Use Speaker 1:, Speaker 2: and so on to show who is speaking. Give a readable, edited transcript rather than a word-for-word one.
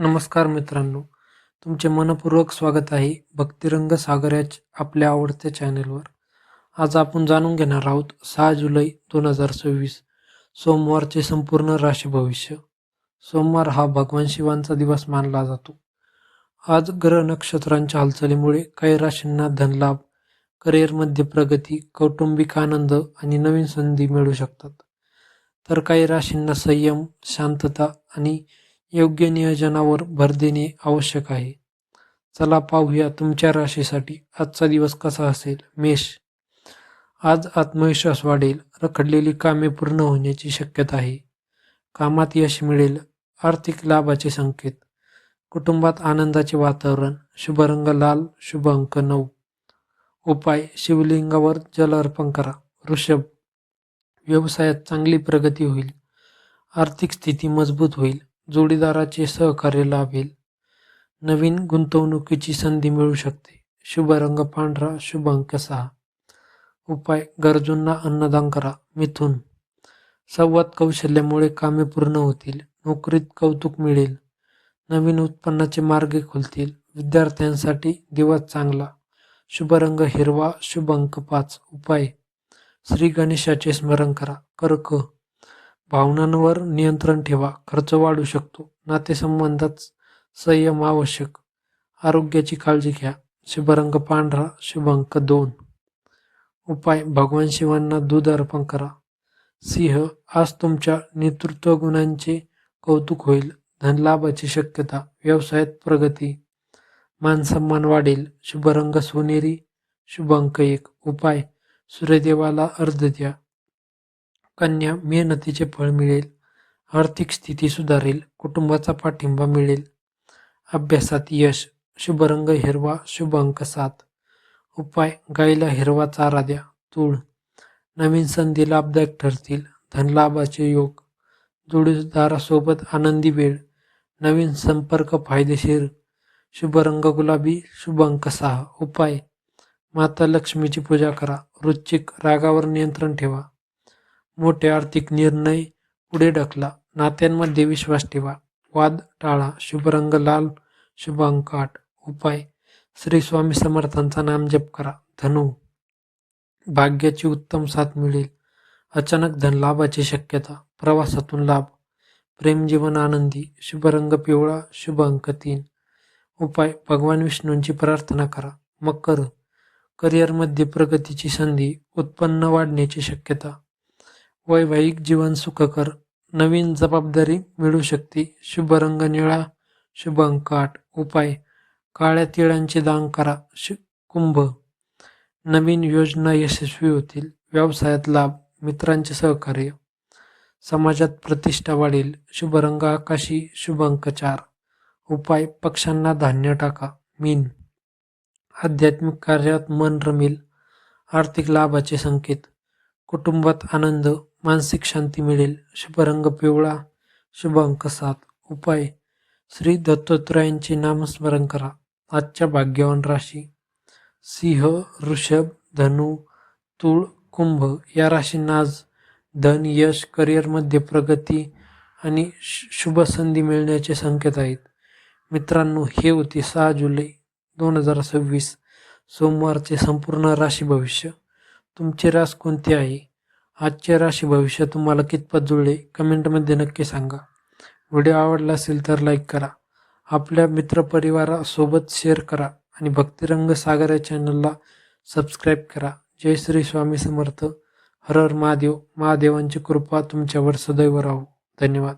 Speaker 1: नमस्कार मित्रांनो, तुमचे मनपूर्वक स्वागत आहे भक्तिरंग सागर या आपल्या आवडत्या चॅनेलवर. आज आपण जाणून घेणार आहोत 6 जुलै 2026 सोमवारचे संपूर्ण राशी भविष्य. सोमवार हा भगवान शिवांचा दिवस मानला जातो. आज ग्रह नक्षत्रांच्या हालचालीमुळे काही राशींना धनलाभ, करिअरमध्ये प्रगती, कौटुंबिक आनंद आणि नवीन संधी मिळू शकतात. तर काही राशींना संयम, शांतता आणि योग्य नियोजनावर भर देणे आवश्यक आहे. चला पाहूया तुमच्या राशीसाठी आजचा दिवस कसा असेल. मेष. आज आत्मविश्वास वाढेल, रखडलेली कामे पूर्ण होण्याची शक्यता आहे. कामात यश मिळेल, आर्थिक लाभाचे संकेत. कुटुंबात आनंदाचे वातावरण. शुभ रंग लाल, शुभ अंक 9. उपाय शिवलिंगावर जल अर्पण करा. वृषभ. व्यवसायात चांगली प्रगती होईल, आर्थिक स्थिती मजबूत होईल, जोडीदाराचे सहकार्य लाभेल, नवीन गुंतवणुकीची संधी मिळू शकते. शुभ रंग पांढरा, शुभ अंक 6. उपाय गरजूंना अन्नदान करा. मिथुन. संवाद कौशल्यामुळे कामे पूर्ण होतील, नोकरीत कौतुक मिळेल, नवीन उत्पन्नाचे मार्ग खुलतील, विद्यार्थ्यांसाठी दिवस चांगला. शुभ रंग हिरवा, शुभ अंक 5. उपाय श्री गणेशाचे स्मरण करा. कर्क. भावनांवर नियंत्रण ठेवा, खर्च वाढू शकतो, नातेसंबंधात संयम आवश्यक, आरोग्याची काळजी घ्या. शुभ रंग पांढरा, शुभ अंक 2. उपाय भगवान शिवांना दूध अर्पण करा. सिंह. आज तुमच्या नेतृत्व गुणांचे कौतुक होईल, धनलाभाची शक्यता, व्यवसायात प्रगती, मानसन्मान वाढेल. शुभ रंग सोनेरी, शुभ अंक 1. उपाय सूर्यदेवाला अर्घ्य द्या. कन्या. मेहनतीचे फळ मिळेल, आर्थिक स्थिती सुधारेल, कुटुंबाचा पाठिंबा मिळेल, अभ्यासात यश. शुभ रंग हिरवा, शुभ अंक 7. उपाय गायीला हिरवा चारा द्या. तूळ. नवीन संधी लाभदायक ठरतील, धनलाभाचे योग, जोडीदारासोबत आनंदी वेळ, नवीन संपर्क फायदेशीर. शुभ रंग गुलाबी, शुभ अंक 6. उपाय माता लक्ष्मीची पूजा करा. वृश्चिक. रागावर नियंत्रण ठेवा, मोठे आर्थिक निर्णय पुढे ढकला, नात्यांमध्ये विश्वास ठेवा, वाद टाळा. शुभ रंग लाल, शुभ अंक 8. उपाय श्री स्वामी समर्थांचा नामजप करा. धनु. भाग्याची उत्तम साथ मिळेल, अचानक धनलाभाची शक्यता, प्रवासातून लाभ, प्रेमजीवन आनंदी. शुभ रंग पिवळा, शुभ अंक 3. उपाय भगवान विष्णूंची प्रार्थना करा. मकर. करिअरमध्ये प्रगतीची संधी, उत्पन्न वाढण्याची शक्यता, वैवाहिक जीवन सुखकर, नवीन जबाबदारी मिळू शकते. शुभ रंग निळा, शुभ अंक 8. उपाय काळ्या तिळांचे दान करा. कुंभ. नवीन योजना यशस्वी होतील, व्यवसायात लाभ, मित्रांचे सहकार्य, समाजात प्रतिष्ठा वाढेल. शुभ रंग आकाशी, शुभ अंक 4. उपाय पक्ष्यांना धान्य टाका. मीन. आध्यात्मिक कार्यात मन रमेल, आर्थिक लाभाचे संकेत, कुटुंबात आनंद, मानसिक शांती मिळेल. शुभ रंग पिवळा, शुभ अंक 7. उपाय श्री दत्तात्रयांचे नामस्मरण करा. आजच्या भाग्यवान राशी सिंह, वृषभ, धनु, तूळ, कुंभ या राशींना आज धन, यश, करिअरमध्ये प्रगती आणि शुभ संधी मिळण्याचे संकेत आहेत. मित्रांनो, हे होते 6 जुलै 2026 सोमवारचे संपूर्ण राशी भविष्य. तुमची रास कोणती आहे? आजचे राशी भविष्य तुम्हाला कितपत जुळले कमेंटमध्ये नक्की सांगा. व्हिडिओ आवडला असेल तर लाईक करा, आपल्या मित्रपरिवारासोबत शेअर करा आणि भक्तिरंग सागर या चॅनलला सबस्क्राईब करा. जय श्री स्वामी समर्थ. हर हर महादेव. महादेवांची कृपा तुमच्यावर सदैव राहो. धन्यवाद.